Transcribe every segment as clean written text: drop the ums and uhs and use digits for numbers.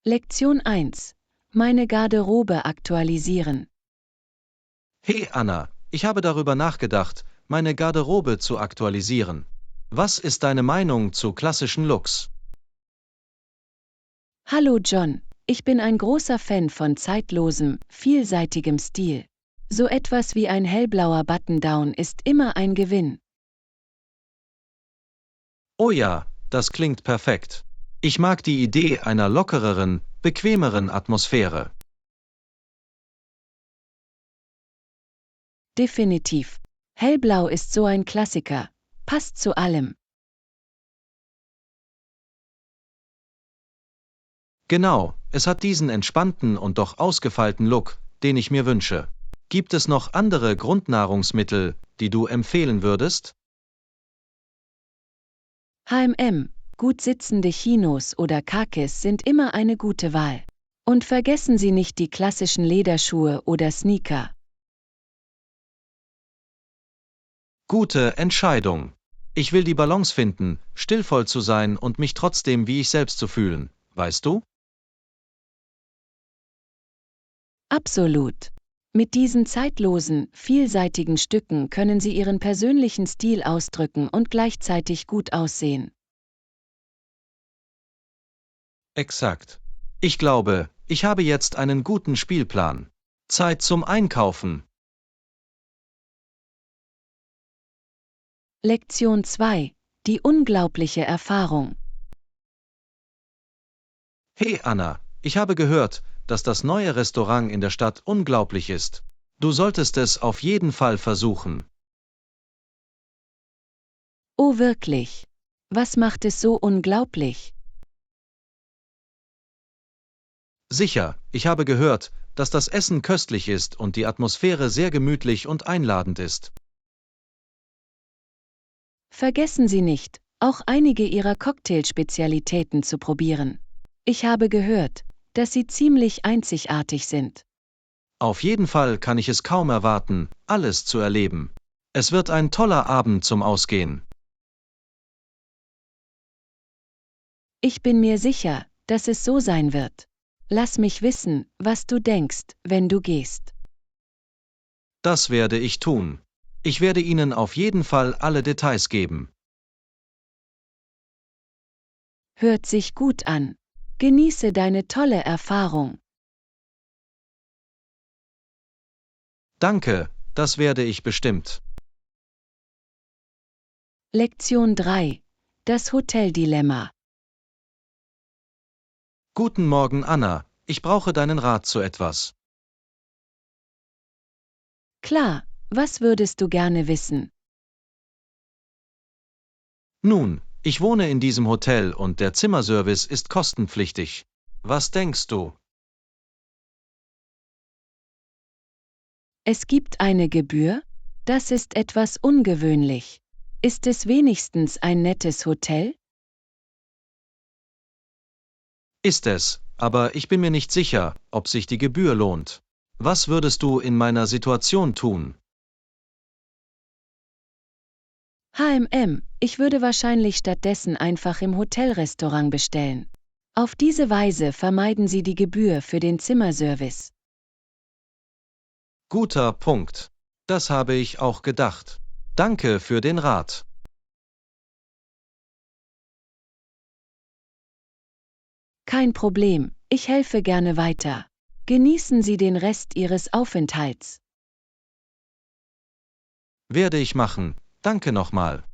Lektion 1. Meine Garderobe aktualisieren. Hey Anna, ich habe darüber nachgedacht, meine Garderobe zu aktualisieren. Was ist deine Meinung zu klassischen Looks? Hallo John, ich bin ein großer Fan von zeitlosem, vielseitigem Stil. So etwas wie ein hellblauer Button-Down ist immer ein Gewinn. Oh ja, das klingt perfekt. Ich mag die Idee einer lockereren, bequemeren Atmosphäre. Definitiv. Hellblau ist so ein Klassiker, passt zu allem. Genau, es hat diesen entspannten und doch ausgefeilten Look, den ich mir wünsche. Gibt es noch andere Grundnahrungsmittel, die du empfehlen würdest? H&M, gut sitzende Chinos oder Khakis sind immer eine gute Wahl. Und vergessen Sie nicht die klassischen Lederschuhe oder Sneaker. Gute Entscheidung. Ich will die Balance finden, stillvoll zu sein und mich trotzdem wie ich selbst zu fühlen, weißt du? Absolut. Mit diesen zeitlosen, vielseitigen Stücken können Sie Ihren persönlichen Stil ausdrücken und gleichzeitig gut aussehen. Exakt. Ich glaube, ich habe jetzt einen guten Spielplan. Zeit zum Einkaufen. Lektion 2. Die unglaubliche Erfahrung. Hey Anna, ich habe gehört, dass das neue Restaurant in der Stadt unglaublich ist. Du solltest es auf jeden Fall versuchen. Oh wirklich? Was macht es so unglaublich? Sicher, ich habe gehört, dass das Essen köstlich ist und die Atmosphäre sehr gemütlich und einladend ist. Vergessen Sie nicht, auch einige Ihrer Cocktailspezialitäten zu probieren. Ich habe gehört, dass sie ziemlich einzigartig sind. Auf jeden Fall kann ich es kaum erwarten, alles zu erleben. Es wird ein toller Abend zum Ausgehen. Ich bin mir sicher, dass es so sein wird. Lass mich wissen, was du denkst, wenn du gehst. Das werde ich tun. Ich werde Ihnen auf jeden Fall alle Details geben. Hört sich gut an. Genieße deine tolle Erfahrung. Danke, das werde ich bestimmt. Lektion 3. Das Hoteldilemma. Guten Morgen, Anna. Ich brauche deinen Rat zu etwas. Klar, was würdest du gerne wissen? Nun, ich wohne in diesem Hotel und der Zimmerservice ist kostenpflichtig. Was denkst du? Es gibt eine Gebühr? Das ist etwas ungewöhnlich. Ist es wenigstens ein nettes Hotel? Ist es, aber ich bin mir nicht sicher, ob sich die Gebühr lohnt. Was würdest du in meiner Situation tun? H&M, ich würde wahrscheinlich stattdessen einfach im Hotelrestaurant bestellen. Auf diese Weise vermeiden Sie die Gebühr für den Zimmerservice. Guter Punkt. Das habe ich auch gedacht. Danke für den Rat. Kein Problem, ich helfe gerne weiter. Genießen Sie den Rest Ihres Aufenthalts. Werde ich machen. Danke nochmal.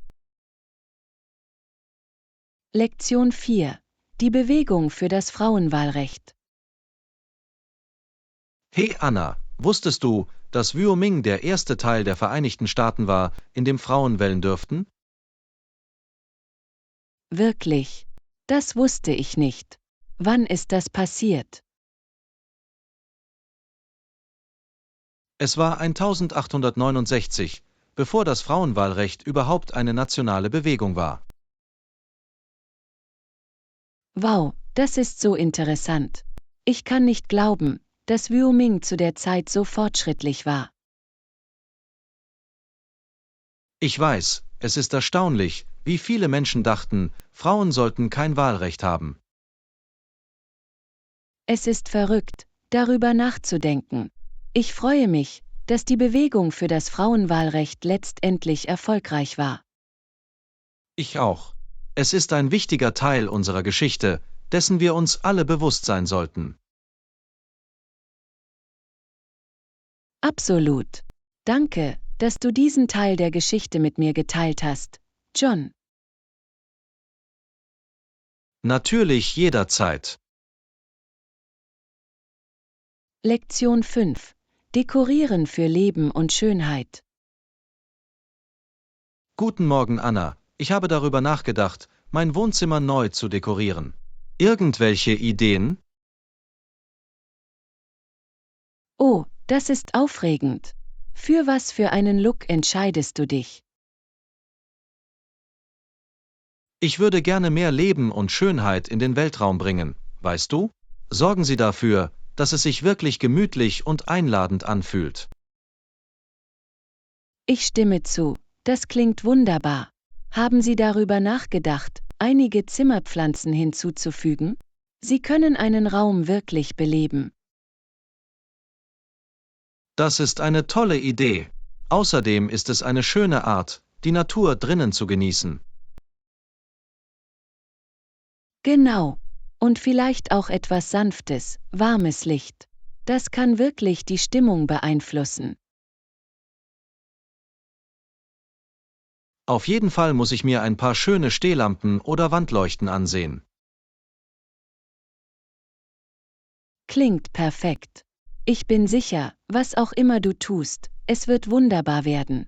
Lektion 4. Die Bewegung für das Frauenwahlrecht. Hey Anna, wusstest du, dass Wyoming der erste Teil der Vereinigten Staaten war, in dem Frauen wählen dürften? Wirklich? Das wusste ich nicht. Wann ist das passiert? Es war 1869, bevor das Frauenwahlrecht überhaupt eine nationale Bewegung war. Wow, das ist so interessant. Ich kann nicht glauben, dass Wyoming zu der Zeit so fortschrittlich war. Ich weiß, es ist erstaunlich, wie viele Menschen dachten, Frauen sollten kein Wahlrecht haben. Es ist verrückt, darüber nachzudenken. Ich freue mich, dass die Bewegung für das Frauenwahlrecht letztendlich erfolgreich war. Ich auch. Es ist ein wichtiger Teil unserer Geschichte, dessen wir uns alle bewusst sein sollten. Absolut. Danke, dass du diesen Teil der Geschichte mit mir geteilt hast, John. Natürlich jederzeit. Lektion 5. Dekorieren für Leben und Schönheit. Guten Morgen, Anna. Ich habe darüber nachgedacht, mein Wohnzimmer neu zu dekorieren. Irgendwelche Ideen? Oh, das ist aufregend. Für was für einen Look entscheidest du dich? Ich würde gerne mehr Leben und Schönheit in den Weltraum bringen, weißt du? Sorgen Sie dafür, dass es sich wirklich gemütlich und einladend anfühlt. Ich stimme zu, das klingt wunderbar. Haben Sie darüber nachgedacht, einige Zimmerpflanzen hinzuzufügen? Sie können einen Raum wirklich beleben. Das ist eine tolle Idee. Außerdem ist es eine schöne Art, die Natur drinnen zu genießen. Genau. Und vielleicht auch etwas Sanftes, warmes Licht. Das kann wirklich die Stimmung beeinflussen. Auf jeden Fall muss ich mir ein paar schöne Stehlampen oder Wandleuchten ansehen. Klingt perfekt. Ich bin sicher, was auch immer du tust, es wird wunderbar werden.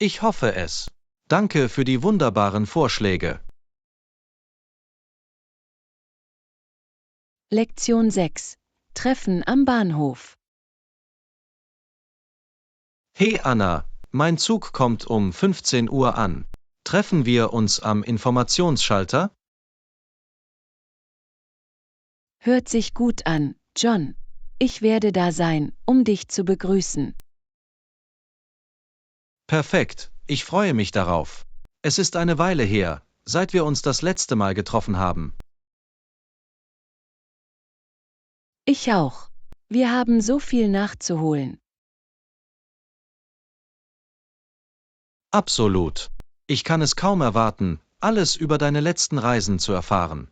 Ich hoffe es. Danke für die wunderbaren Vorschläge. Lektion 6. Treffen am Bahnhof. Hey Anna, mein Zug kommt um 15 Uhr an. Treffen wir uns am Informationsschalter? Hört sich gut an, John. Ich werde da sein, um dich zu begrüßen. Perfekt, ich freue mich darauf. Es ist eine Weile her, seit wir uns das letzte Mal getroffen haben. Ich auch. Wir haben so viel nachzuholen. Absolut. Ich kann es kaum erwarten, alles über deine letzten Reisen zu erfahren.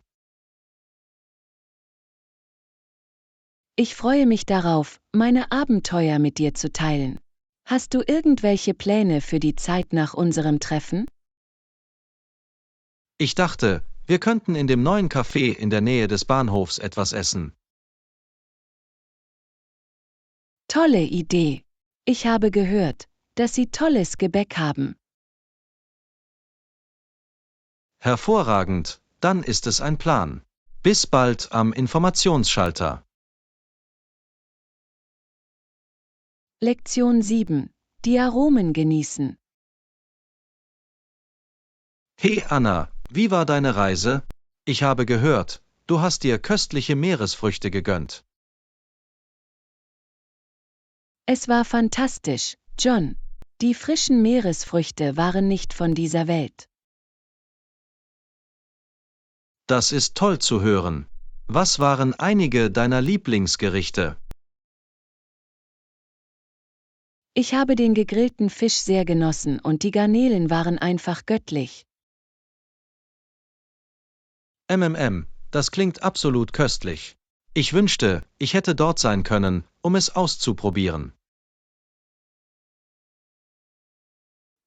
Ich freue mich darauf, meine Abenteuer mit dir zu teilen. Hast du irgendwelche Pläne für die Zeit nach unserem Treffen? Ich dachte, wir könnten in dem neuen Café in der Nähe des Bahnhofs etwas essen. Tolle Idee. Ich habe gehört, dass sie tolles Gebäck haben. Hervorragend, dann ist es ein Plan. Bis bald am Informationsschalter. Lektion 7. Die Aromen genießen. Hey Anna, wie war deine Reise? Ich habe gehört, du hast dir köstliche Meeresfrüchte gegönnt. Es war fantastisch, John. Die frischen Meeresfrüchte waren nicht von dieser Welt. Das ist toll zu hören. Was waren einige deiner Lieblingsgerichte? Ich habe den gegrillten Fisch sehr genossen und die Garnelen waren einfach göttlich. Das klingt absolut köstlich. Ich wünschte, ich hätte dort sein können, um es auszuprobieren.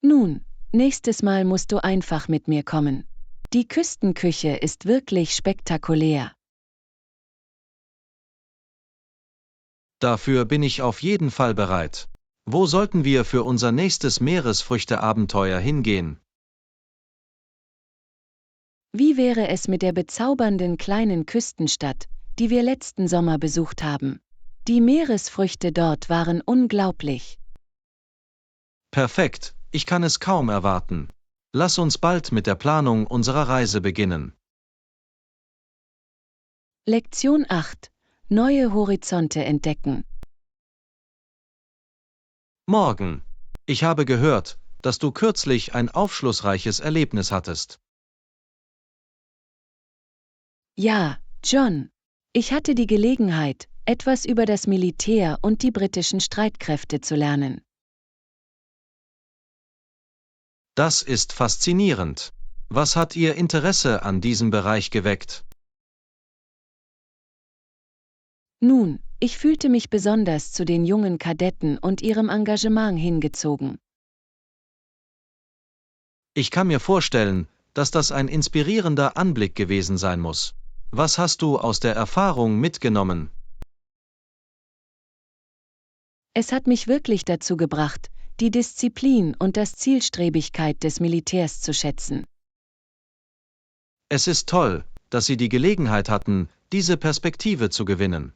Nun, nächstes Mal musst du einfach mit mir kommen. Die Küstenküche ist wirklich spektakulär. Dafür bin ich auf jeden Fall bereit. Wo sollten wir für unser nächstes Meeresfrüchte-Abenteuer hingehen? Wie wäre es mit der bezaubernden kleinen Küstenstadt, die wir letzten Sommer besucht haben? Die Meeresfrüchte dort waren unglaublich. Perfekt, ich kann es kaum erwarten. Lass uns bald mit der Planung unserer Reise beginnen. Lektion 8. Neue Horizonte entdecken. Morgen. Ich habe gehört, dass du kürzlich ein aufschlussreiches Erlebnis hattest. Ja, John. Ich hatte die Gelegenheit, etwas über das Militär und die britischen Streitkräfte zu lernen. Das ist faszinierend. Was hat Ihr Interesse an diesem Bereich geweckt? Nun, ich fühlte mich besonders zu den jungen Kadetten und ihrem Engagement hingezogen. Ich kann mir vorstellen, dass das ein inspirierender Anblick gewesen sein muss. Was hast du aus der Erfahrung mitgenommen? Es hat mich wirklich dazu gebracht, die Disziplin und das Zielstrebigkeit des Militärs zu schätzen. Es ist toll, dass Sie die Gelegenheit hatten, diese Perspektive zu gewinnen.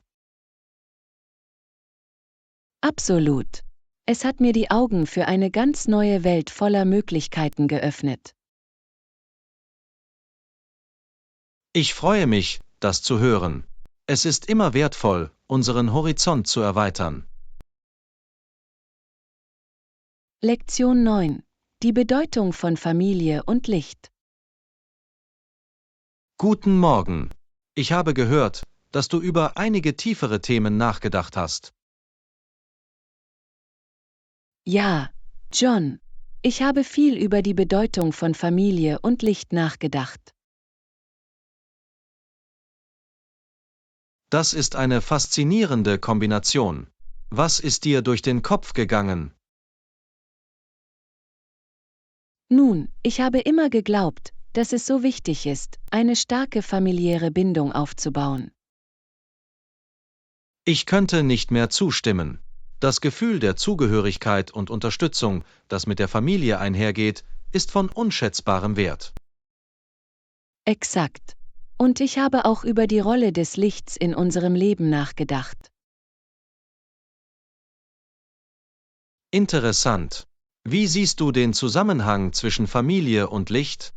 Absolut. Es hat mir die Augen für eine ganz neue Welt voller Möglichkeiten geöffnet. Ich freue mich, das zu hören. Es ist immer wertvoll, unseren Horizont zu erweitern. Lektion 9. Die Bedeutung von Familie und Licht. Guten Morgen. Ich habe gehört, dass du über einige tiefere Themen nachgedacht hast. Ja, John. Ich habe viel über die Bedeutung von Familie und Licht nachgedacht. Das ist eine faszinierende Kombination. Was ist dir durch den Kopf gegangen? Nun, ich habe immer geglaubt, dass es so wichtig ist, eine starke familiäre Bindung aufzubauen. Ich könnte nicht mehr zustimmen. Das Gefühl der Zugehörigkeit und Unterstützung, das mit der Familie einhergeht, ist von unschätzbarem Wert. Exakt. Und ich habe auch über die Rolle des Lichts in unserem Leben nachgedacht. Interessant. Wie siehst du den Zusammenhang zwischen Familie und Licht?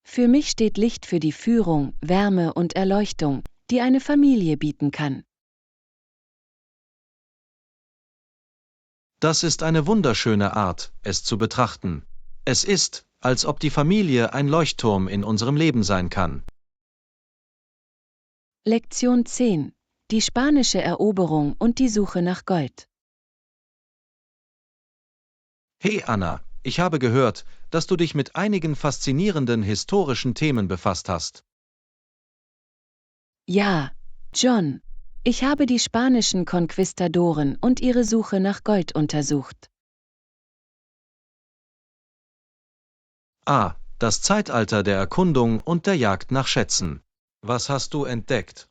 Für mich steht Licht für die Führung, Wärme und Erleuchtung, die eine Familie bieten kann. Das ist eine wunderschöne Art, es zu betrachten. Es ist, als ob die Familie ein Leuchtturm in unserem Leben sein kann. Lektion 10. Die spanische Eroberung und die Suche nach Gold. Hey Anna, ich habe gehört, dass du dich mit einigen faszinierenden historischen Themen befasst hast. Ja, John. Ich habe die spanischen Konquistadoren und ihre Suche nach Gold untersucht. Ah, das Zeitalter der Erkundung und der Jagd nach Schätzen. Was hast du entdeckt?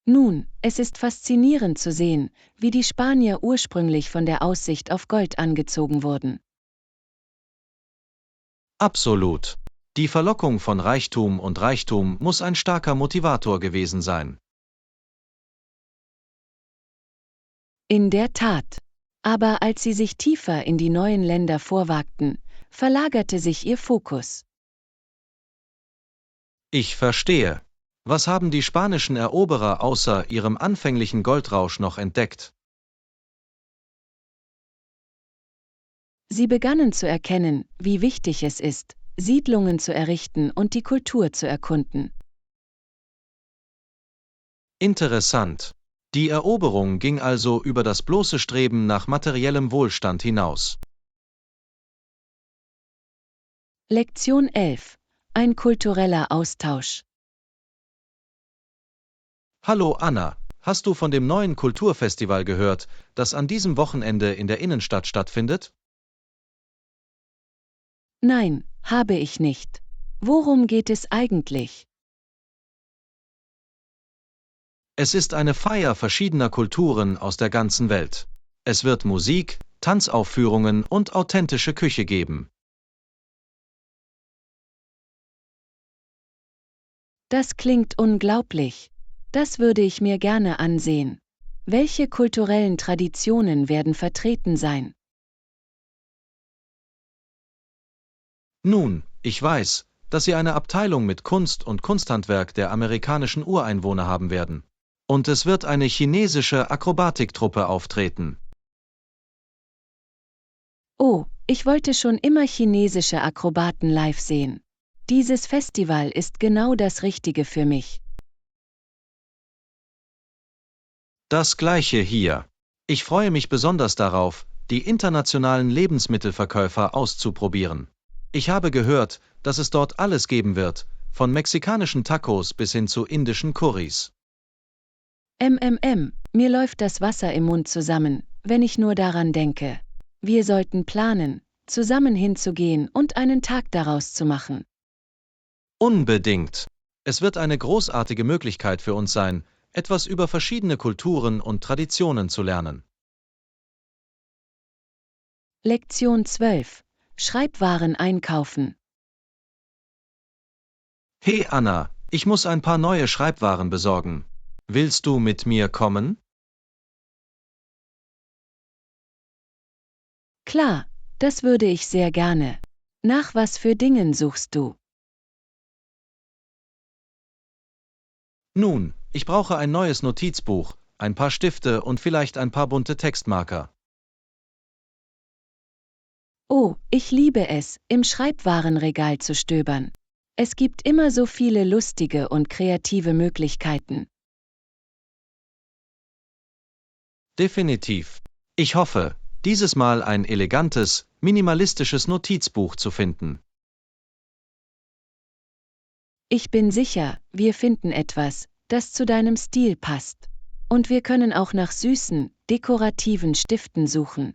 Nun, es ist faszinierend zu sehen, wie die Spanier ursprünglich von der Aussicht auf Gold angezogen wurden. Absolut. Die Verlockung von Reichtum und Reichtum muss ein starker Motivator gewesen sein. In der Tat. Aber als sie sich tiefer in die neuen Länder vorwagten, verlagerte sich ihr Fokus. Ich verstehe. Was haben die spanischen Eroberer außer ihrem anfänglichen Goldrausch noch entdeckt? Sie begannen zu erkennen, wie wichtig es ist, Siedlungen zu errichten und die Kultur zu erkunden. Interessant. Die Eroberung ging also über das bloße Streben nach materiellem Wohlstand hinaus. Lektion 11. Ein kultureller Austausch. Hallo Anna, hast du von dem neuen Kulturfestival gehört, das an diesem Wochenende in der Innenstadt stattfindet? Nein, habe ich nicht. Worum geht es eigentlich? Es ist eine Feier verschiedener Kulturen aus der ganzen Welt. Es wird Musik, Tanzaufführungen und authentische Küche geben. Das klingt unglaublich. Das würde ich mir gerne ansehen. Welche kulturellen Traditionen werden vertreten sein? Nun, ich weiß, dass Sie eine Abteilung mit Kunst und Kunsthandwerk der amerikanischen Ureinwohner haben werden. Und es wird eine chinesische Akrobatiktruppe auftreten. Oh, Ich wollte schon immer chinesische Akrobaten live sehen. Dieses Festival ist genau das Richtige für mich. Das gleiche hier. Ich freue mich besonders darauf, die internationalen Lebensmittelverkäufer auszuprobieren. Ich habe gehört, dass es dort alles geben wird, von mexikanischen Tacos bis hin zu indischen Currys. Mir läuft das Wasser im Mund zusammen, wenn ich nur daran denke. Wir sollten planen, zusammen hinzugehen und einen Tag daraus zu machen. Unbedingt. Es wird eine großartige Möglichkeit für uns sein, etwas über verschiedene Kulturen und Traditionen zu lernen. Lektion 12. Schreibwaren einkaufen. Hey Anna, ich muss ein paar neue Schreibwaren besorgen. Willst du mit mir kommen? Klar, das würde ich sehr gerne. Nach was für Dingen suchst du? Nun, ich brauche ein neues Notizbuch, ein paar Stifte und vielleicht ein paar bunte Textmarker. Oh, ich liebe es, im Schreibwarenregal zu stöbern. Es gibt immer so viele lustige und kreative Möglichkeiten. Definitiv. Ich hoffe, dieses Mal ein elegantes, minimalistisches Notizbuch zu finden. Ich bin sicher, wir finden etwas, das zu deinem Stil passt. Und wir können auch nach süßen, dekorativen Stiften suchen.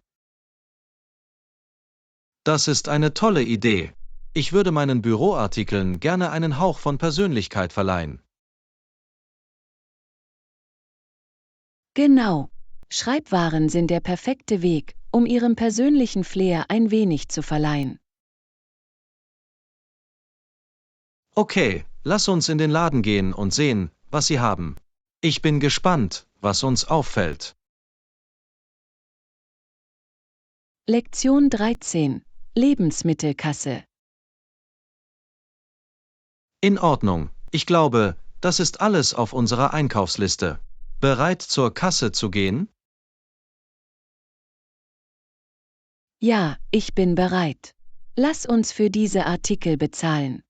Das ist eine tolle Idee. Ich würde meinen Büroartikeln gerne einen Hauch von Persönlichkeit verleihen. Genau. Schreibwaren sind der perfekte Weg, um ihrem persönlichen Flair ein wenig zu verleihen. Okay, lass uns in den Laden gehen und sehen, was sie haben. Ich bin gespannt, was uns auffällt. Lektion 13. Lebensmittelkasse. In Ordnung, ich glaube, das ist alles auf unserer Einkaufsliste. Bereit zur Kasse zu gehen? Ja, ich bin bereit. Lass uns für diese Artikel bezahlen.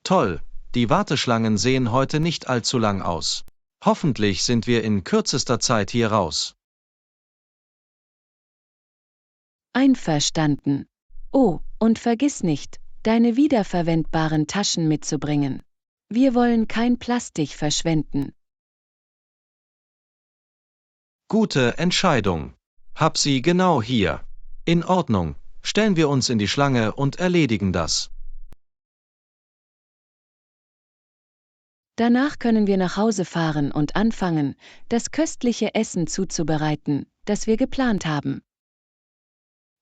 Toll, die Warteschlangen sehen heute nicht allzu lang aus. Hoffentlich sind wir in kürzester Zeit hier raus. Einverstanden. Oh, und vergiss nicht, deine wiederverwendbaren Taschen mitzubringen. Wir wollen kein Plastik verschwenden. Gute Entscheidung. Hab sie genau hier. In Ordnung, stellen wir uns in die Schlange und erledigen das. Danach können wir nach Hause fahren und anfangen, das köstliche Essen zuzubereiten, das wir geplant haben.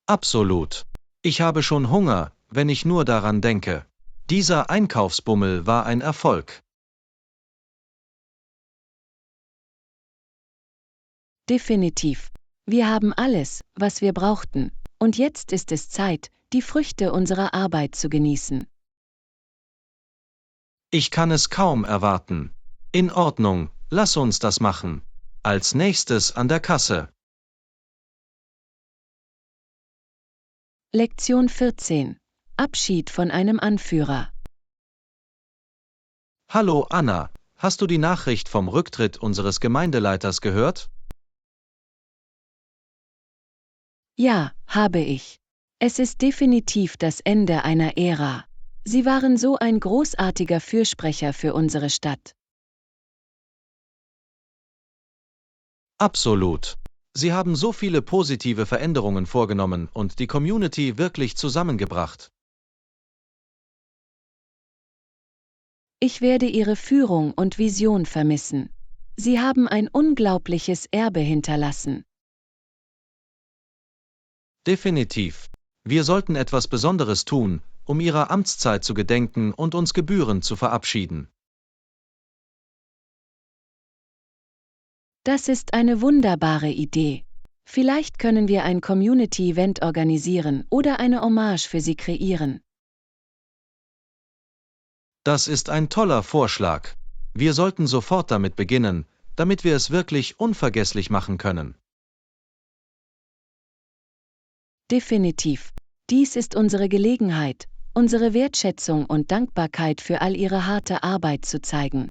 Absolut. Ich habe schon Hunger, wenn ich nur daran denke. Dieser Einkaufsbummel war ein Erfolg. Definitiv. Wir haben alles, was wir brauchten, und jetzt ist es Zeit, die Früchte unserer Arbeit zu genießen. Ich kann es kaum erwarten. In Ordnung, lass uns das machen. Als nächstes an der Kasse. Lektion 14. Abschied von einem Anführer. Hallo Anna, hast du die Nachricht vom Rücktritt unseres Gemeindeleiters gehört? Ja, habe ich. Es ist definitiv das Ende einer Ära. Sie waren so ein großartiger Fürsprecher für unsere Stadt. Absolut. Sie haben so viele positive Veränderungen vorgenommen und die Community wirklich zusammengebracht. Ich werde Ihre Führung und Vision vermissen. Sie haben ein unglaubliches Erbe hinterlassen. Definitiv. Wir sollten etwas Besonderes tun, um Ihrer Amtszeit zu gedenken und uns gebührend zu verabschieden. Das ist eine wunderbare Idee. Vielleicht können wir ein Community-Event organisieren oder eine Hommage für Sie kreieren. Das ist ein toller Vorschlag. Wir sollten sofort damit beginnen, damit wir es wirklich unvergesslich machen können. Definitiv. Dies ist unsere Gelegenheit, unsere Wertschätzung und Dankbarkeit für all ihre harte Arbeit zu zeigen.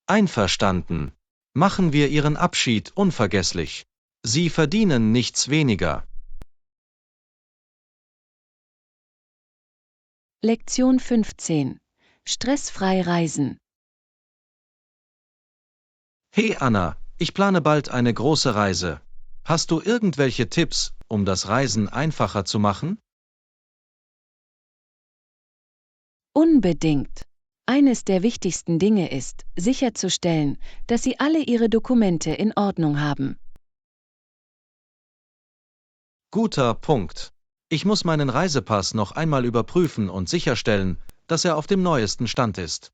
Einverstanden. Machen wir Ihren Abschied unvergesslich. Sie verdienen nichts weniger. Lektion 15. Stressfrei reisen. Hey Anna, ich plane bald eine große Reise. Hast du irgendwelche Tipps, um das Reisen einfacher zu machen? Unbedingt. Eines der wichtigsten Dinge ist, sicherzustellen, dass Sie alle Ihre Dokumente in Ordnung haben. Guter Punkt. Ich muss meinen Reisepass noch einmal überprüfen und sicherstellen, dass er auf dem neuesten Stand ist.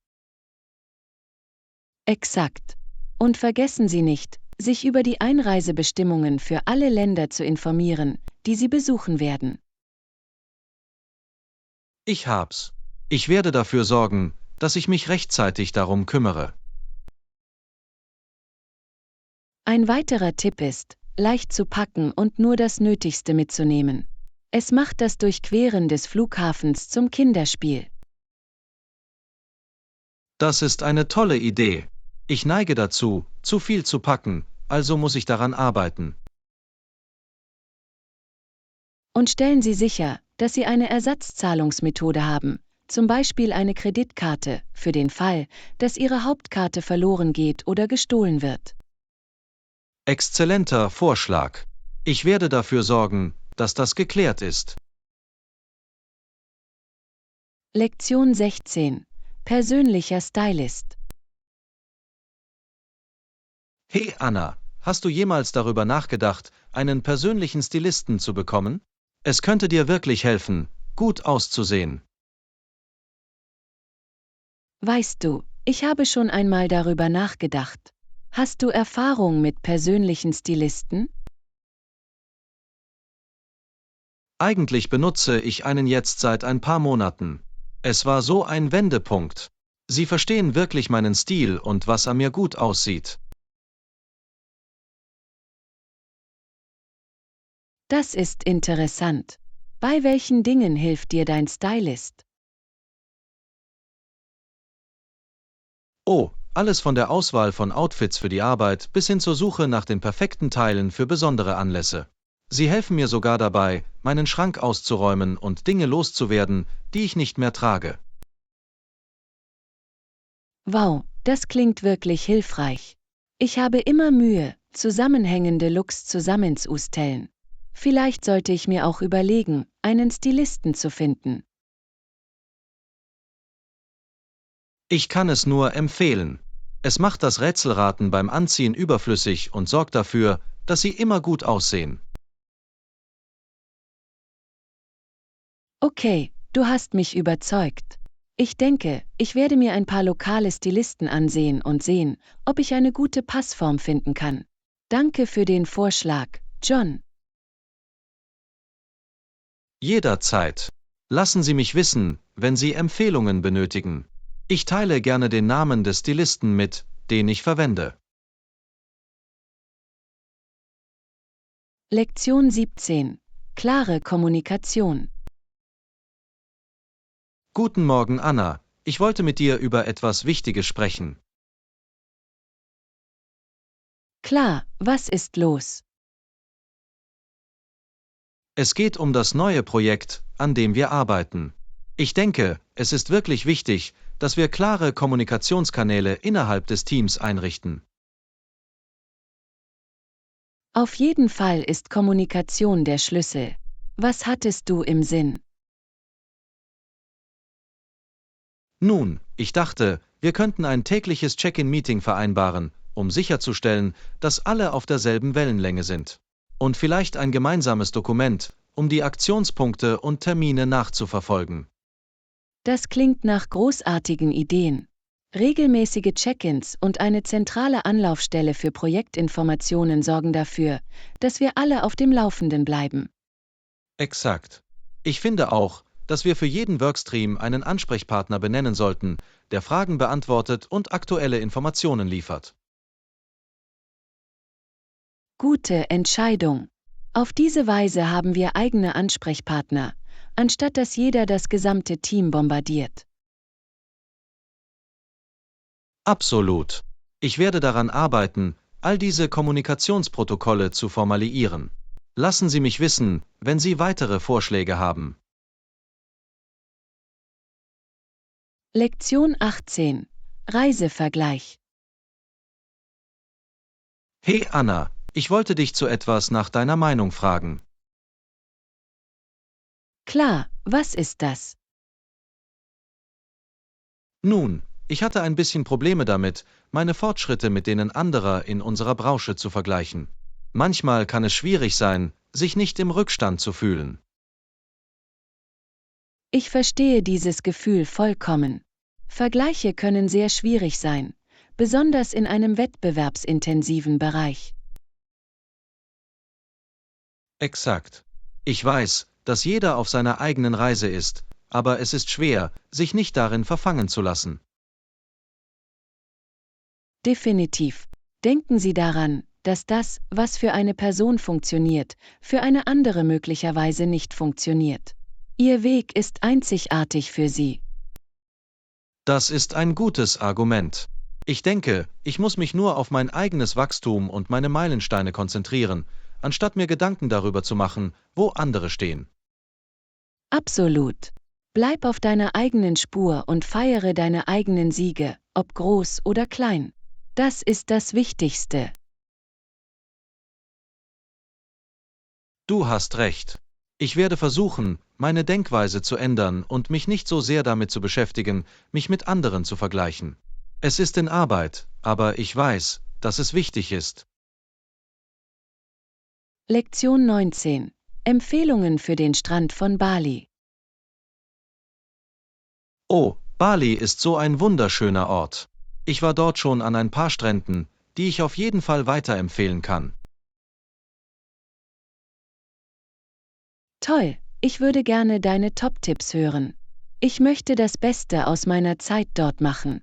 Exakt. Und vergessen Sie nicht, sich über die Einreisebestimmungen für alle Länder zu informieren, die Sie besuchen werden. Ich hab's. Ich werde dafür sorgen, dass ich mich rechtzeitig darum kümmere. Ein weiterer Tipp ist, leicht zu packen und nur das Nötigste mitzunehmen. Es macht das Durchqueren des Flughafens zum Kinderspiel. Das ist eine tolle Idee. Ich neige dazu, zu viel zu packen, also muss ich daran arbeiten. Und stellen Sie sicher, dass Sie eine Ersatzzahlungsmethode haben, zum Beispiel eine Kreditkarte, für den Fall, dass Ihre Hauptkarte verloren geht oder gestohlen wird. Exzellenter Vorschlag. Ich werde dafür sorgen, dass das geklärt ist. Lektion 16. Persönlicher Stylist. Hey Anna, hast du jemals darüber nachgedacht, einen persönlichen Stilisten zu bekommen? Es könnte dir wirklich helfen, gut auszusehen. Weißt du, ich habe schon einmal darüber nachgedacht. Hast du Erfahrung mit persönlichen Stilisten? Eigentlich benutze ich einen jetzt seit ein paar Monaten. Es war so ein Wendepunkt. Sie verstehen wirklich meinen Stil und was an mir gut aussieht. Das ist interessant. Bei welchen Dingen hilft dir dein Stylist? Oh, alles von der Auswahl von Outfits für die Arbeit bis hin zur Suche nach den perfekten Teilen für besondere Anlässe. Sie helfen mir sogar dabei, meinen Schrank auszuräumen und Dinge loszuwerden, die ich nicht mehr trage. Wow, das klingt wirklich hilfreich. Ich habe immer Mühe, zusammenhängende Looks zusammenzustellen. Vielleicht sollte ich mir auch überlegen, einen Stilisten zu finden. Ich kann es nur empfehlen. Es macht das Rätselraten beim Anziehen überflüssig und sorgt dafür, dass Sie immer gut aussehen. Okay, du hast mich überzeugt. Ich denke, ich werde mir ein paar lokale Stilisten ansehen und sehen, ob ich eine gute Passform finden kann. Danke für den Vorschlag, John. Jederzeit. Lassen Sie mich wissen, wenn Sie Empfehlungen benötigen. Ich teile gerne den Namen des Stilisten mit, den ich verwende. Lektion 17. Klare Kommunikation. Guten Morgen, Anna. Ich wollte mit dir über etwas Wichtiges sprechen. Klar, was ist los? Es geht um das neue Projekt, an dem wir arbeiten. Ich denke, es ist wirklich wichtig, dass wir klare Kommunikationskanäle innerhalb des Teams einrichten. Auf jeden Fall ist Kommunikation der Schlüssel. Was hattest du im Sinn? Nun, ich dachte, wir könnten ein tägliches Check-in-Meeting vereinbaren, um sicherzustellen, dass alle auf derselben Wellenlänge sind. Und vielleicht ein gemeinsames Dokument, um die Aktionspunkte und Termine nachzuverfolgen. Das klingt nach großartigen Ideen. Regelmäßige Check-ins und eine zentrale Anlaufstelle für Projektinformationen sorgen dafür, dass wir alle auf dem Laufenden bleiben. Exakt. Ich finde auch, dass wir für jeden Workstream einen Ansprechpartner benennen sollten, der Fragen beantwortet und aktuelle Informationen liefert. Gute Entscheidung. Auf diese Weise haben wir eigene Ansprechpartner, anstatt dass jeder das gesamte Team bombardiert. Absolut. Ich werde daran arbeiten, all diese Kommunikationsprotokolle zu formulieren. Lassen Sie mich wissen, wenn Sie weitere Vorschläge haben. Lektion 18. Reisevergleich. Hey Anna, ich wollte dich zu etwas nach deiner Meinung fragen. Klar, was ist das? Nun, ich hatte ein bisschen Probleme damit, meine Fortschritte mit denen anderer in unserer Branche zu vergleichen. Manchmal kann es schwierig sein, sich nicht im Rückstand zu fühlen. Ich verstehe dieses Gefühl vollkommen. Vergleiche können sehr schwierig sein, besonders in einem wettbewerbsintensiven Bereich. Exakt. Ich weiß, dass jeder auf seiner eigenen Reise ist, aber es ist schwer, sich nicht darin verfangen zu lassen. Definitiv. Denken Sie daran, dass das, was für eine Person funktioniert, für eine andere möglicherweise nicht funktioniert. Ihr Weg ist einzigartig für Sie. Das ist ein gutes Argument. Ich denke, ich muss mich nur auf mein eigenes Wachstum und meine Meilensteine konzentrieren, anstatt mir Gedanken darüber zu machen, wo andere stehen. Absolut. Bleib auf deiner eigenen Spur und feiere deine eigenen Siege, ob groß oder klein. Das ist das Wichtigste. Du hast recht. Ich werde versuchen, meine Denkweise zu ändern und mich nicht so sehr damit zu beschäftigen, mich mit anderen zu vergleichen. Es ist in Arbeit, aber ich weiß, dass es wichtig ist. Lektion 19. Empfehlungen für den Strand von Bali. Oh, Bali ist so ein wunderschöner Ort. Ich war dort schon an ein paar Stränden, die ich auf jeden Fall weiterempfehlen kann. Toll, ich würde gerne deine Top-Tipps hören. Ich möchte das Beste aus meiner Zeit dort machen.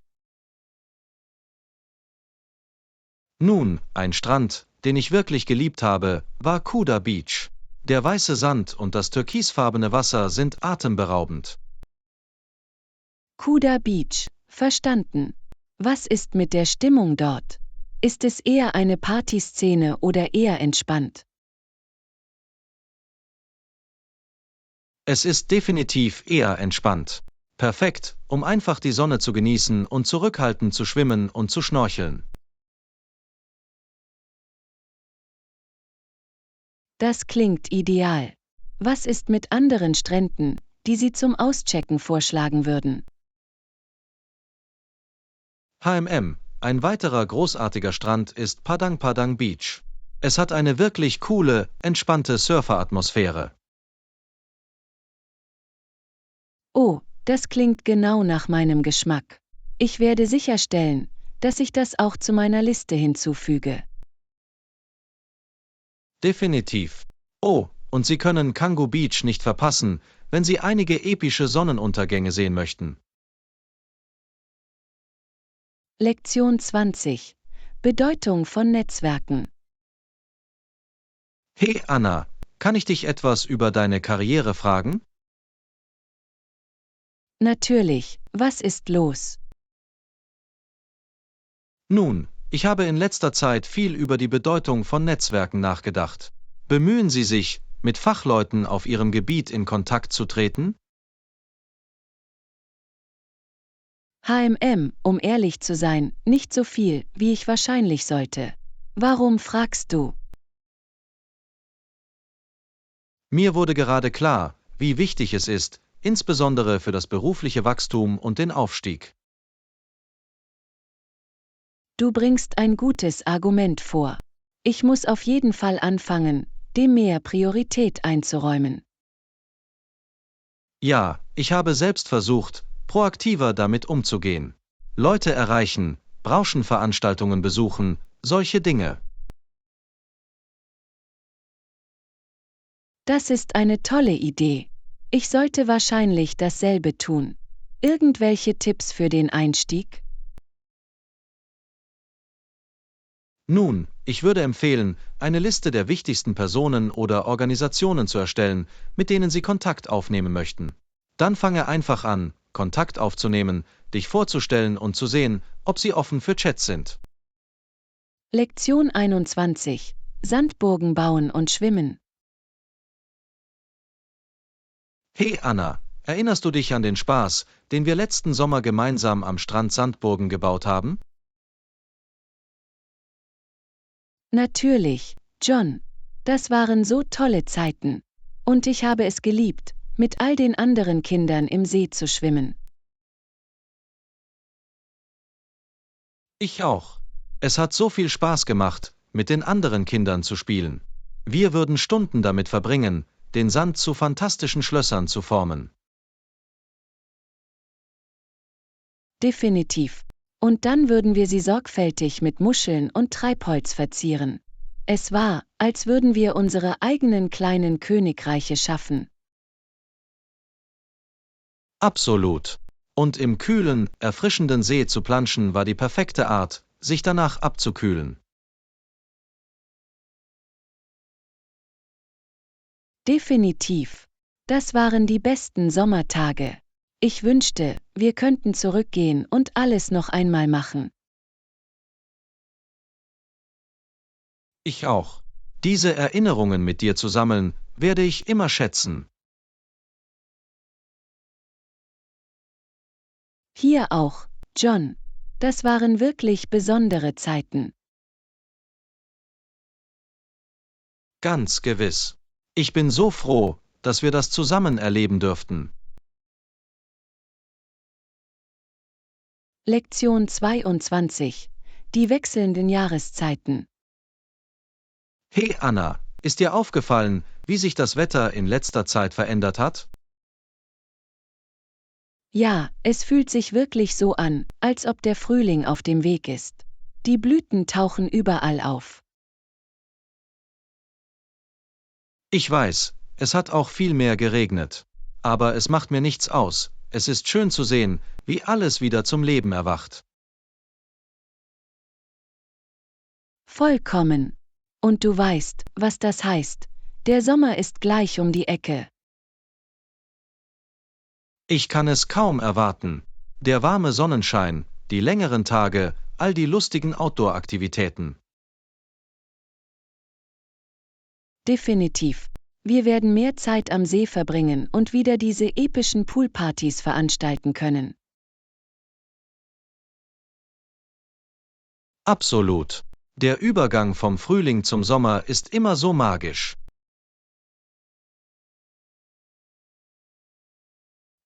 Nun, ein Strand, den ich wirklich geliebt habe, war Kuta Beach. Der weiße Sand und das türkisfarbene Wasser sind atemberaubend. Kuta Beach, verstanden. Was ist mit der Stimmung dort? Ist es eher eine Partyszene oder eher entspannt? Es ist definitiv eher entspannt. Perfekt, um einfach die Sonne zu genießen und zurückhaltend zu schwimmen und zu schnorcheln. Das klingt ideal. Was ist mit anderen Stränden, die Sie zum Auschecken vorschlagen würden? HMM, ein weiterer großartiger Strand ist Padang Padang Beach. Es hat eine wirklich coole, entspannte Surferatmosphäre. Oh, das klingt genau nach meinem Geschmack. Ich werde sicherstellen, dass ich das auch zu meiner Liste hinzufüge. Definitiv. Oh, und Sie können Canggu Beach nicht verpassen, wenn Sie einige epische Sonnenuntergänge sehen möchten. Lektion 20. Bedeutung von Netzwerken. Hey Anna, kann ich dich etwas über deine Karriere fragen? Natürlich, was ist los? Nun, ich habe in letzter Zeit viel über die Bedeutung von Netzwerken nachgedacht. Bemühen Sie sich, mit Fachleuten auf Ihrem Gebiet in Kontakt zu treten? Um ehrlich zu sein, nicht so viel, wie ich wahrscheinlich sollte. Warum fragst du? Mir wurde gerade klar, wie wichtig es ist, insbesondere für das berufliche Wachstum und den Aufstieg. Du bringst ein gutes Argument vor. Ich muss auf jeden Fall anfangen, dem mehr Priorität einzuräumen. Ja, ich habe selbst versucht, proaktiver damit umzugehen. Leute erreichen, Branchenveranstaltungen besuchen, solche Dinge. Das ist eine tolle Idee. Ich sollte wahrscheinlich dasselbe tun. Irgendwelche Tipps für den Einstieg? Nun, ich würde empfehlen, eine Liste der wichtigsten Personen oder Organisationen zu erstellen, mit denen Sie Kontakt aufnehmen möchten. Dann fange einfach an, Kontakt aufzunehmen, dich vorzustellen und zu sehen, ob sie offen für Chats sind. Lektion 21. Sandburgen bauen und schwimmen. Hey Anna, erinnerst du dich an den Spaß, den wir letzten Sommer gemeinsam am Strand Sandburgen gebaut haben? Natürlich, John. Das waren so tolle Zeiten. Und ich habe es geliebt, mit all den anderen Kindern im See zu schwimmen. Ich auch. Es hat so viel Spaß gemacht, mit den anderen Kindern zu spielen. Wir würden Stunden damit verbringen, den Sand zu fantastischen Schlössern zu formen. Definitiv. Und dann würden wir sie sorgfältig mit Muscheln und Treibholz verzieren. Es war, als würden wir unsere eigenen kleinen Königreiche schaffen. Absolut. Und im kühlen, erfrischenden See zu planschen war die perfekte Art, sich danach abzukühlen. Definitiv. Das waren die besten Sommertage. Ich wünschte, wir könnten zurückgehen und alles noch einmal machen. Ich auch. Diese Erinnerungen mit dir zu sammeln, werde ich immer schätzen. Hier auch, John. Das waren wirklich besondere Zeiten. Ganz gewiss. Ich bin so froh, dass wir das zusammen erleben dürften. Lektion 22. Die wechselnden Jahreszeiten. Hey Anna, ist dir aufgefallen, wie sich das Wetter in letzter Zeit verändert hat? Ja, es fühlt sich wirklich so an, als ob der Frühling auf dem Weg ist. Die Blüten tauchen überall auf. Ich weiß, es hat auch viel mehr geregnet. Aber es macht mir nichts aus. Es ist schön zu sehen, wie alles wieder zum Leben erwacht. Vollkommen. Und du weißt, was das heißt. Der Sommer ist gleich um die Ecke. Ich kann es kaum erwarten. Der warme Sonnenschein, die längeren Tage, all die lustigen Outdoor-Aktivitäten. Definitiv. Wir werden mehr Zeit am See verbringen und wieder diese epischen Poolpartys veranstalten können. Absolut. Der Übergang vom Frühling zum Sommer ist immer so magisch.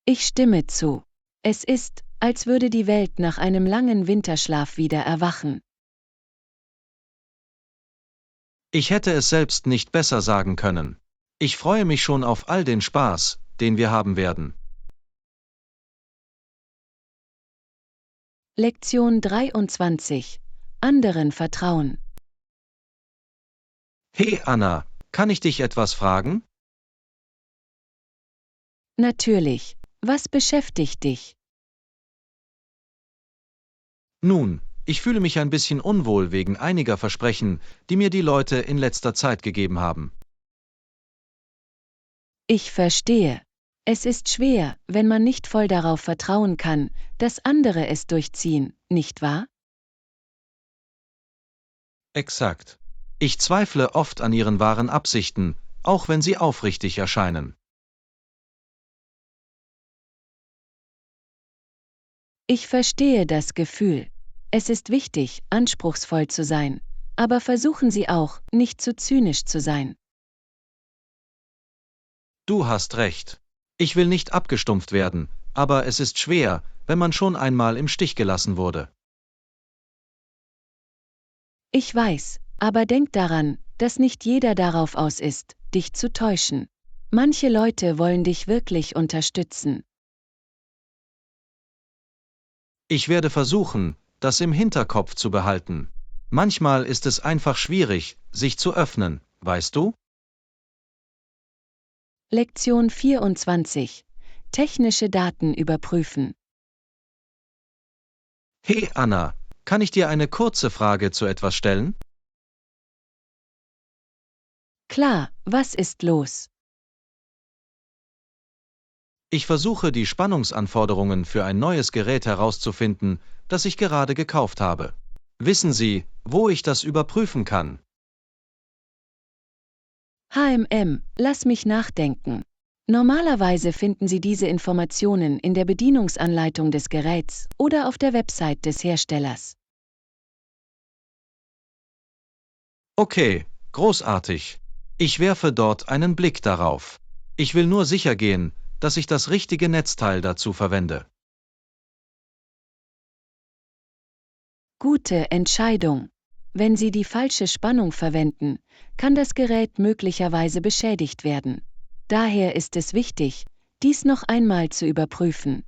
Ich stimme zu. Es ist, als würde die Welt nach einem langen Winterschlaf wieder erwachen. Ich hätte es selbst nicht besser sagen können. Ich freue mich schon auf all den Spaß, den wir haben werden. Lektion 23. Anderen vertrauen. Hey Anna, kann ich dich etwas fragen? Natürlich. Was beschäftigt dich? Nun, ich fühle mich ein bisschen unwohl wegen einiger Versprechen, die mir die Leute in letzter Zeit gegeben haben. Ich verstehe. Es ist schwer, wenn man nicht voll darauf vertrauen kann, dass andere es durchziehen, nicht wahr? Exakt. Ich zweifle oft an ihren wahren Absichten, auch wenn sie aufrichtig erscheinen. Ich verstehe das Gefühl. Es ist wichtig, anspruchsvoll zu sein, aber versuchen Sie auch, nicht zu zynisch zu sein. Du hast recht. Ich will nicht abgestumpft werden, aber es ist schwer, wenn man schon einmal im Stich gelassen wurde. Ich weiß, aber denk daran, dass nicht jeder darauf aus ist, dich zu täuschen. Manche Leute wollen dich wirklich unterstützen. Ich werde versuchen, das im Hinterkopf zu behalten. Manchmal ist es einfach schwierig, sich zu öffnen, weißt du? Lektion 24. Technische Daten überprüfen. Hey Anna, kann ich dir eine kurze Frage zu etwas stellen? Klar, was ist los? Ich versuche, die Spannungsanforderungen für ein neues Gerät herauszufinden, das ich gerade gekauft habe. Wissen Sie, wo ich das überprüfen kann? Lass mich nachdenken. Normalerweise finden Sie diese Informationen in der Bedienungsanleitung des Geräts oder auf der Website des Herstellers. Okay, großartig. Ich werfe dort einen Blick darauf. Ich will nur sicher gehen, dass ich das richtige Netzteil dazu verwende. Gute Entscheidung. Wenn Sie die falsche Spannung verwenden, kann das Gerät möglicherweise beschädigt werden. Daher ist es wichtig, dies noch einmal zu überprüfen.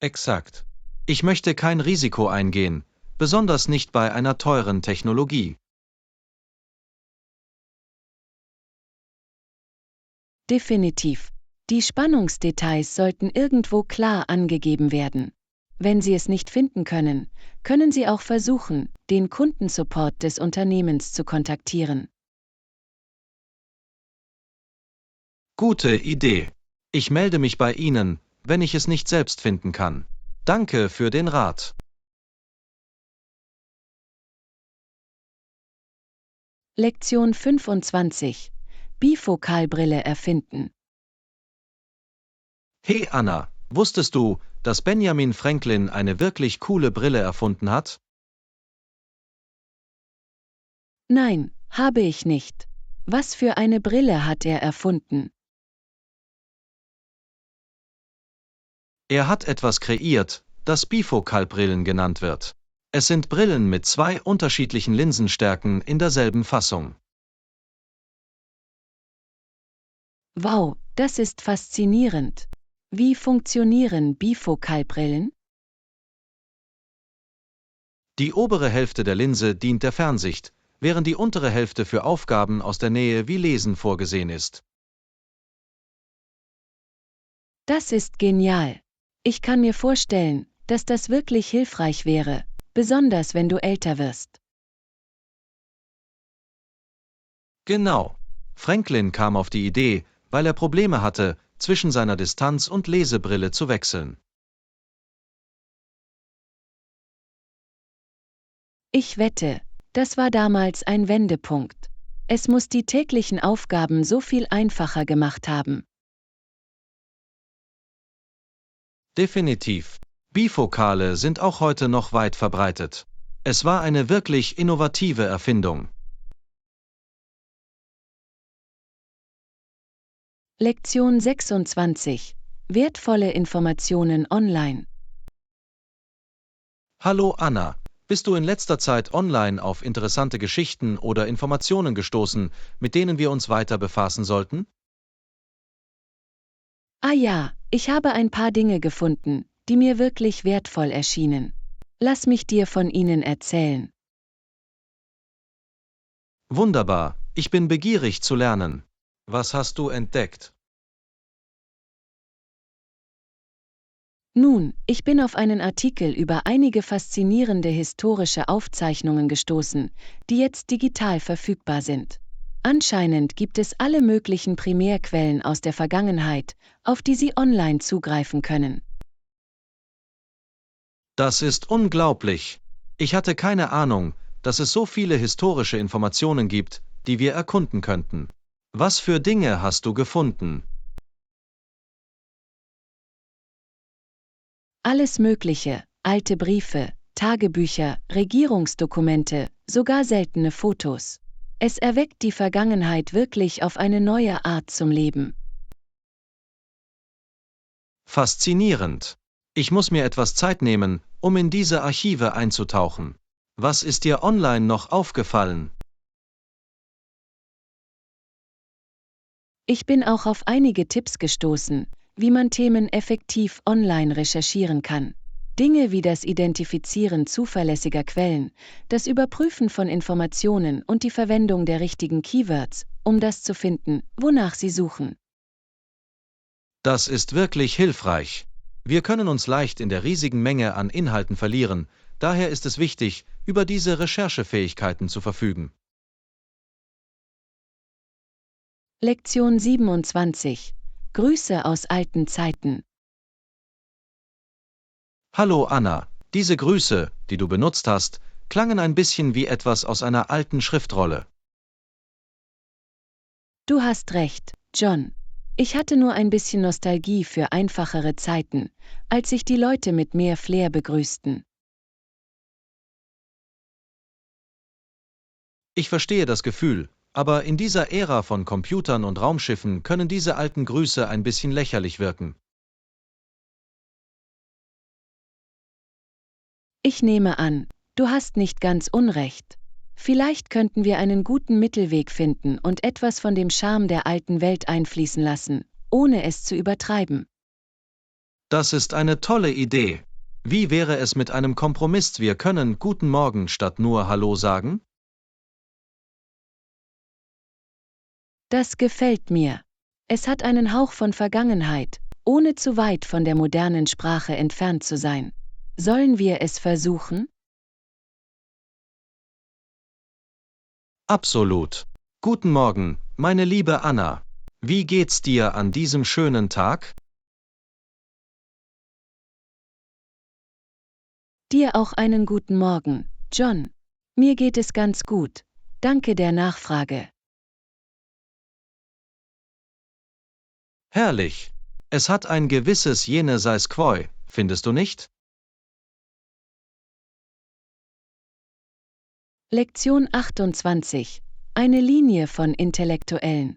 Exakt. Ich möchte kein Risiko eingehen, besonders nicht bei einer teuren Technologie. Definitiv. Die Spannungsdetails sollten irgendwo klar angegeben werden. Wenn Sie es nicht finden können, können Sie auch versuchen, den Kundensupport des Unternehmens zu kontaktieren. Gute Idee. Ich melde mich bei Ihnen, wenn ich es nicht selbst finden kann. Danke für den Rat. Lektion 25. Bifokalbrille erfinden. Hey Anna, wusstest du, dass Benjamin Franklin eine wirklich coole Brille erfunden hat? Nein, habe ich nicht. Was für eine Brille hat er erfunden? Er hat etwas kreiert, das Bifokalbrillen genannt wird. Es sind Brillen mit zwei unterschiedlichen Linsenstärken in derselben Fassung. Wow, das ist faszinierend. Wie funktionieren Bifokalbrillen? Die obere Hälfte der Linse dient der Fernsicht, während die untere Hälfte für Aufgaben aus der Nähe wie Lesen vorgesehen ist. Das ist genial. Ich kann mir vorstellen, dass das wirklich hilfreich wäre, besonders wenn du älter wirst. Genau. Franklin kam auf die Idee, weil er Probleme hatte, zwischen seiner Distanz- und Lesebrille zu wechseln. Ich wette, das war damals ein Wendepunkt. Es muss die täglichen Aufgaben so viel einfacher gemacht haben. Definitiv. Bifokale sind auch heute noch weit verbreitet. Es war eine wirklich innovative Erfindung. Lektion 26. Wertvolle Informationen online. Hallo Anna, bist du in letzter Zeit online auf interessante Geschichten oder Informationen gestoßen, mit denen wir uns weiter befassen sollten? Ah ja, ich habe ein paar Dinge gefunden, die mir wirklich wertvoll erschienen. Lass mich dir von ihnen erzählen. Wunderbar, ich bin begierig zu lernen. Was hast du entdeckt? Nun, ich bin auf einen Artikel über einige faszinierende historische Aufzeichnungen gestoßen, die jetzt digital verfügbar sind. Anscheinend gibt es alle möglichen Primärquellen aus der Vergangenheit, auf die Sie online zugreifen können. Das ist unglaublich. Ich hatte keine Ahnung, dass es so viele historische Informationen gibt, die wir erkunden könnten. Was für Dinge hast du gefunden? Alles Mögliche, alte Briefe, Tagebücher, Regierungsdokumente, sogar seltene Fotos. Es erweckt die Vergangenheit wirklich auf eine neue Art zum Leben. Faszinierend. Ich muss mir etwas Zeit nehmen, um in diese Archive einzutauchen. Was ist dir online noch aufgefallen? Ich bin auch auf einige Tipps gestoßen, wie man Themen effektiv online recherchieren kann. Dinge wie das Identifizieren zuverlässiger Quellen, das Überprüfen von Informationen und die Verwendung der richtigen Keywords, um das zu finden, wonach Sie suchen. Das ist wirklich hilfreich. Wir können uns leicht in der riesigen Menge an Inhalten verlieren, daher ist es wichtig, über diese Recherchefähigkeiten zu verfügen. Lektion 27. Grüße aus alten Zeiten. Hallo Anna, diese Grüße, die du benutzt hast, klangen ein bisschen wie etwas aus einer alten Schriftrolle. Du hast recht, John. Ich hatte nur ein bisschen Nostalgie für einfachere Zeiten, als sich die Leute mit mehr Flair begrüßten. Ich verstehe das Gefühl, aber in dieser Ära von Computern und Raumschiffen können diese alten Grüße ein bisschen lächerlich wirken. Ich nehme an, du hast nicht ganz unrecht. Vielleicht könnten wir einen guten Mittelweg finden und etwas von dem Charme der alten Welt einfließen lassen, ohne es zu übertreiben. Das ist eine tolle Idee. Wie wäre es mit einem Kompromiss? Wir können Guten Morgen statt nur Hallo sagen? Das gefällt mir. Es hat einen Hauch von Vergangenheit, ohne zu weit von der modernen Sprache entfernt zu sein. Sollen wir es versuchen? Absolut. Guten Morgen, meine liebe Anna. Wie geht's dir an diesem schönen Tag? Dir auch einen guten Morgen, John. Mir geht es ganz gut. Danke der Nachfrage. Herrlich. Es hat ein gewisses Je ne sais quoi, findest du nicht? Lektion 28. Eine Linie von Intellektuellen.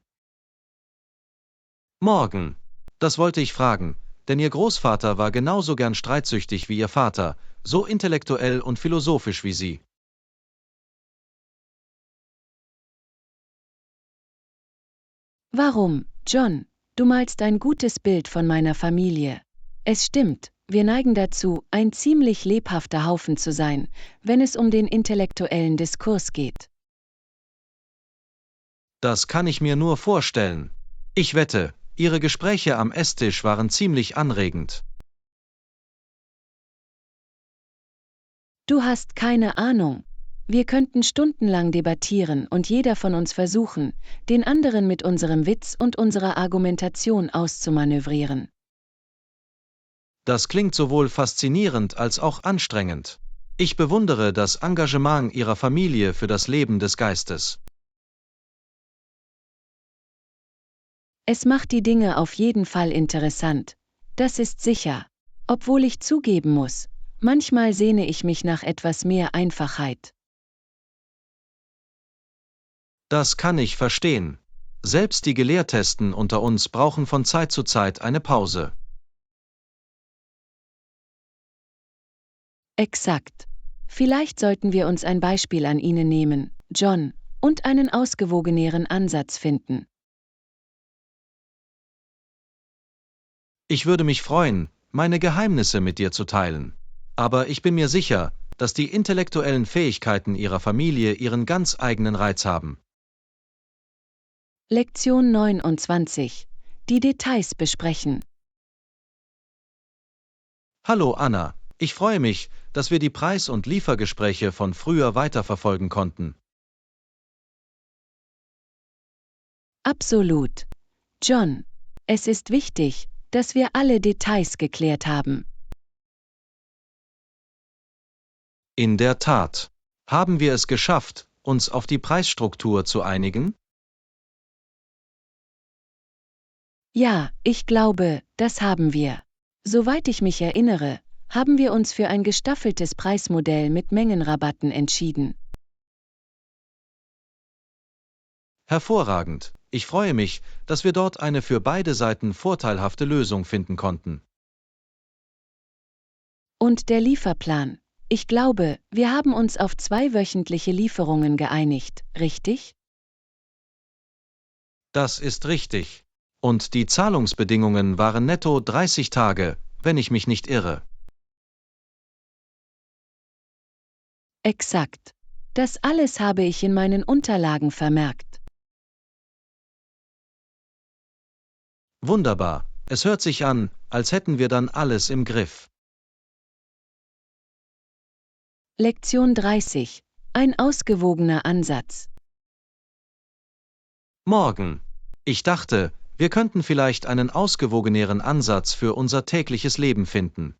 Morgen. Das wollte ich fragen, denn Ihr Großvater war genauso gern streitsüchtig wie Ihr Vater, so intellektuell und philosophisch wie Sie. Warum, John? Du malst ein gutes Bild von meiner Familie. Es stimmt, wir neigen dazu, ein ziemlich lebhafter Haufen zu sein, wenn es um den intellektuellen Diskurs geht. Das kann ich mir nur vorstellen. Ich wette, Ihre Gespräche am Esstisch waren ziemlich anregend. Du hast keine Ahnung. Wir könnten stundenlang debattieren und jeder von uns versuchen, den anderen mit unserem Witz und unserer Argumentation auszumanövrieren. Das klingt sowohl faszinierend als auch anstrengend. Ich bewundere das Engagement Ihrer Familie für das Leben des Geistes. Es macht die Dinge auf jeden Fall interessant. Das ist sicher. Obwohl ich zugeben muss, manchmal sehne ich mich nach etwas mehr Einfachheit. Das kann ich verstehen. Selbst die Gelehrtesten unter uns brauchen von Zeit zu Zeit eine Pause. Exakt. Vielleicht sollten wir uns ein Beispiel an Ihnen nehmen, John, und einen ausgewogeneren Ansatz finden. Ich würde mich freuen, meine Geheimnisse mit dir zu teilen. Aber ich bin mir sicher, dass die intellektuellen Fähigkeiten Ihrer Familie ihren ganz eigenen Reiz haben. Lektion 29. Die Details besprechen. Hallo Anna, ich freue mich, dass wir die Preis- und Liefergespräche von früher weiterverfolgen konnten. Absolut. John, es ist wichtig, dass wir alle Details geklärt haben. In der Tat. Haben wir es geschafft, uns auf die Preisstruktur zu einigen? Ja, ich glaube, das haben wir. Soweit ich mich erinnere, haben wir uns für ein gestaffeltes Preismodell mit Mengenrabatten entschieden. Hervorragend. Ich freue mich, dass wir dort eine für beide Seiten vorteilhafte Lösung finden konnten. Und der Lieferplan. Ich glaube, wir haben uns auf 2 wöchentliche Lieferungen geeinigt, richtig? Das ist richtig. Und die Zahlungsbedingungen waren netto 30 Tage, wenn ich mich nicht irre. Exakt. Das alles habe ich in meinen Unterlagen vermerkt. Wunderbar. Es hört sich an, als hätten wir dann alles im Griff. Lektion 30. Ein ausgewogener Ansatz. Morgen. Ich dachte, wir könnten vielleicht einen ausgewogeneren Ansatz für unser tägliches Leben finden.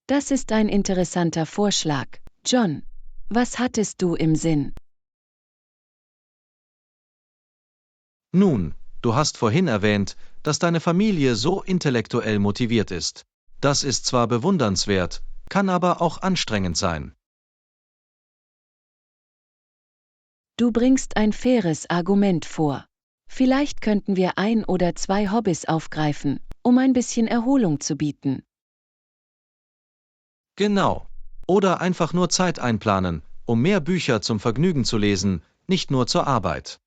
Das ist ein interessanter Vorschlag, John. Was hattest du im Sinn? Nun, du hast vorhin erwähnt, dass deine Familie so intellektuell motiviert ist. Das ist zwar bewundernswert, kann aber auch anstrengend sein. Du bringst ein faires Argument vor. Vielleicht könnten wir 1 oder 2 Hobbys aufgreifen, um ein bisschen Erholung zu bieten. Genau. Oder einfach nur Zeit einplanen, um mehr Bücher zum Vergnügen zu lesen, nicht nur zur Arbeit.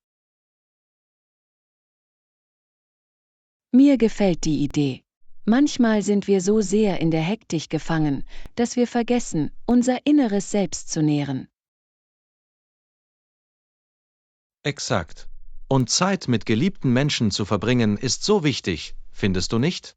Mir gefällt die Idee. Manchmal sind wir so sehr in der Hektik gefangen, dass wir vergessen, unser inneres Selbst zu nähren. Exakt. Und Zeit mit geliebten Menschen zu verbringen ist so wichtig, findest du nicht?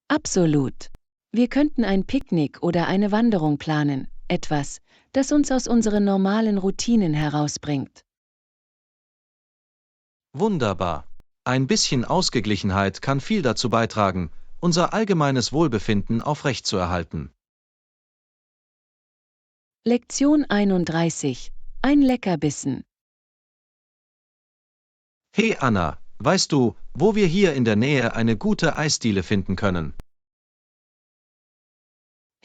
Absolut. Wir könnten ein Picknick oder eine Wanderung planen, etwas, das uns aus unseren normalen Routinen herausbringt. Wunderbar. Ein bisschen Ausgeglichenheit kann viel dazu beitragen, unser allgemeines Wohlbefinden aufrechtzuerhalten. Lektion 31. Ein Leckerbissen. Hey Anna, weißt du, wo wir hier in der Nähe eine gute Eisdiele finden können?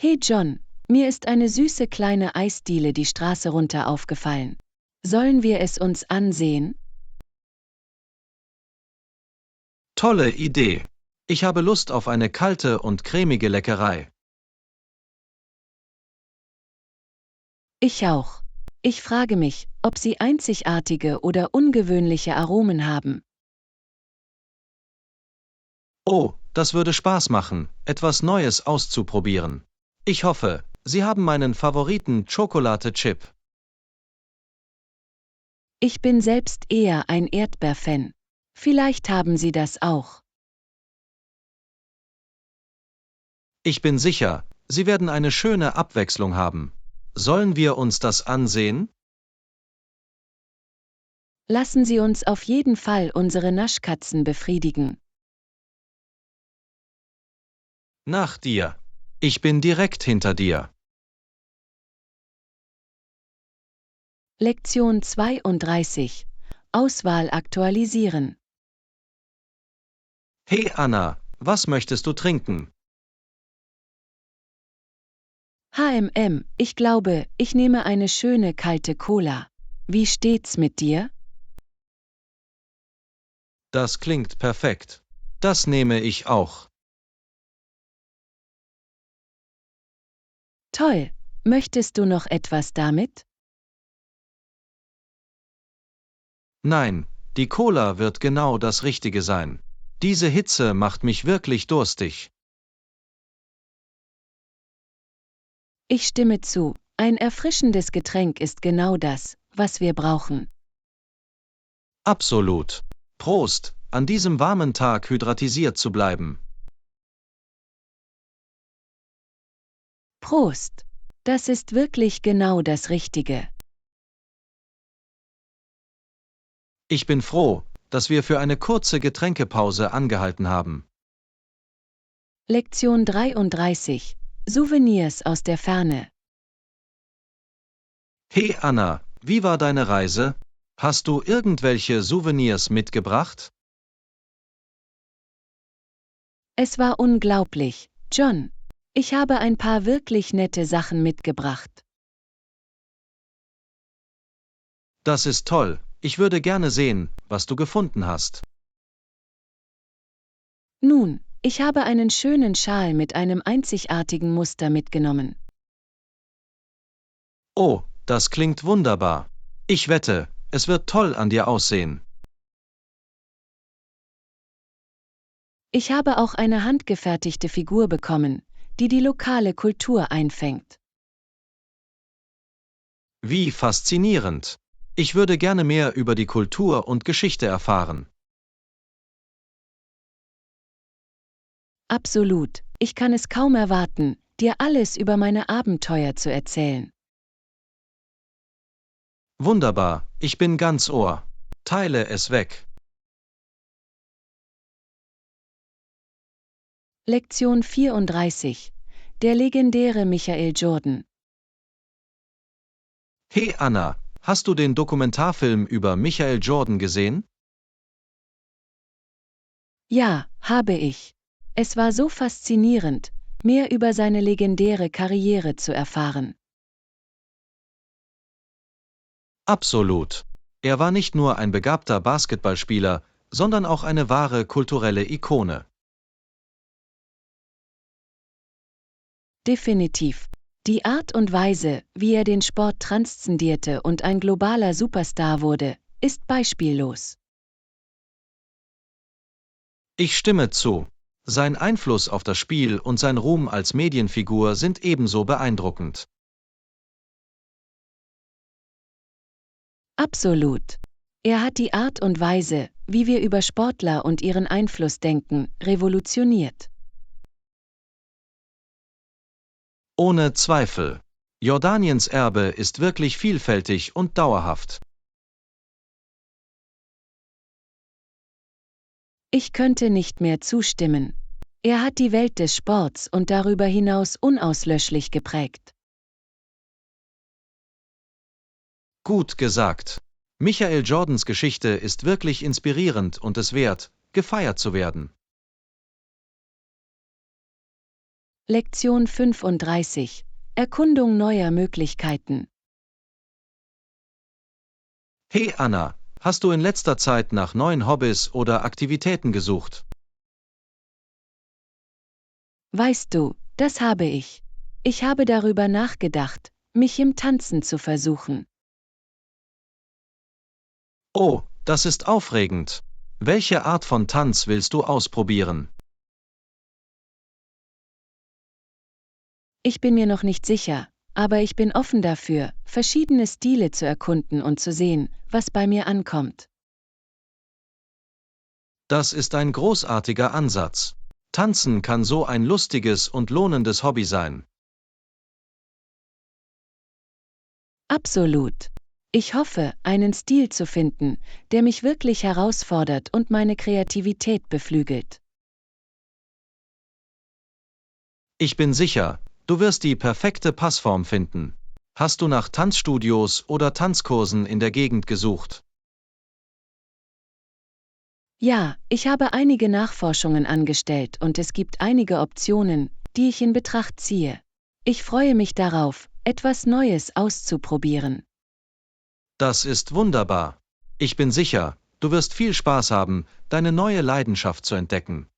Hey John, mir ist eine süße kleine Eisdiele die Straße runter aufgefallen. Sollen wir es uns ansehen? Tolle Idee. Ich habe Lust auf eine kalte und cremige Leckerei. Ich auch. Ich frage mich, ob sie einzigartige oder ungewöhnliche Aromen haben. Oh, das würde Spaß machen, etwas Neues auszuprobieren. Ich hoffe, Sie haben meinen Favoriten Schokolade-Chip. Ich bin selbst eher ein Erdbeer-Fan. Vielleicht haben sie das auch. Ich bin sicher, Sie werden eine schöne Abwechslung haben. Sollen wir uns das ansehen? Lassen Sie uns auf jeden Fall unsere Naschkatzen befriedigen. Nach dir. Ich bin direkt hinter dir. Lektion 32. Auswahl aktualisieren. Hey Anna, was möchtest du trinken? Ich glaube, ich nehme eine schöne kalte Cola. Wie steht's mit dir? Das klingt perfekt. Das nehme ich auch. Toll. Möchtest du noch etwas damit? Nein, die Cola wird genau das Richtige sein. Diese Hitze macht mich wirklich durstig. Ich stimme zu. Ein erfrischendes Getränk ist genau das, was wir brauchen. Absolut. Prost, an diesem warmen Tag hydratisiert zu bleiben. Prost. Das ist wirklich genau das Richtige. Ich bin froh, dass wir für eine kurze Getränkepause angehalten haben. Lektion 33. Souvenirs aus der Ferne. Hey Anna, wie war deine Reise? Hast du irgendwelche Souvenirs mitgebracht? Es war unglaublich, John. Ich habe ein paar wirklich nette Sachen mitgebracht. Das ist toll, ich würde gerne sehen, was du gefunden hast. Nun, ich habe einen schönen Schal mit einem einzigartigen Muster mitgenommen. Oh, das klingt wunderbar. Ich wette, es wird toll an dir aussehen. Ich habe auch eine handgefertigte Figur bekommen, die die lokale Kultur einfängt. Wie faszinierend. Ich würde gerne mehr über die Kultur und Geschichte erfahren. Absolut, ich kann es kaum erwarten, dir alles über meine Abenteuer zu erzählen. Wunderbar, ich bin ganz Ohr. Teile es weg. Lektion 34. Der legendäre Michael Jordan. Hey Anna, hast du den Dokumentarfilm über Michael Jordan gesehen? Ja, habe ich. Es war so faszinierend, mehr über seine legendäre Karriere zu erfahren. Absolut. Er war nicht nur ein begabter Basketballspieler, sondern auch eine wahre kulturelle Ikone. Definitiv. Die Art und Weise, wie er den Sport transzendierte und ein globaler Superstar wurde, ist beispiellos. Ich stimme zu. Sein Einfluss auf das Spiel und sein Ruhm als Medienfigur sind ebenso beeindruckend. Absolut. Er hat die Art und Weise, wie wir über Sportler und ihren Einfluss denken, revolutioniert. Ohne Zweifel. Jordaniens Erbe ist wirklich vielfältig und dauerhaft. Ich könnte nicht mehr zustimmen. Er hat die Welt des Sports und darüber hinaus unauslöschlich geprägt. Gut gesagt. Michael Jordans Geschichte ist wirklich inspirierend und es wert, gefeiert zu werden. Lektion 35. Erkundung neuer Möglichkeiten. Hey Anna, hast du in letzter Zeit nach neuen Hobbys oder Aktivitäten gesucht? Weißt du, das habe ich. Ich habe darüber nachgedacht, mich im Tanzen zu versuchen. Oh, das ist aufregend. Welche Art von Tanz willst du ausprobieren? Ich bin mir noch nicht sicher, aber ich bin offen dafür, verschiedene Stile zu erkunden und zu sehen, was bei mir ankommt. Das ist ein großartiger Ansatz. Tanzen kann so ein lustiges und lohnendes Hobby sein. Absolut. Ich hoffe, einen Stil zu finden, der mich wirklich herausfordert und meine Kreativität beflügelt. Ich bin sicher, du wirst die perfekte Passform finden. Hast du nach Tanzstudios oder Tanzkursen in der Gegend gesucht? Ja, ich habe einige Nachforschungen angestellt und es gibt einige Optionen, die ich in Betracht ziehe. Ich freue mich darauf, etwas Neues auszuprobieren. Das ist wunderbar. Ich bin sicher, du wirst viel Spaß haben, deine neue Leidenschaft zu entdecken.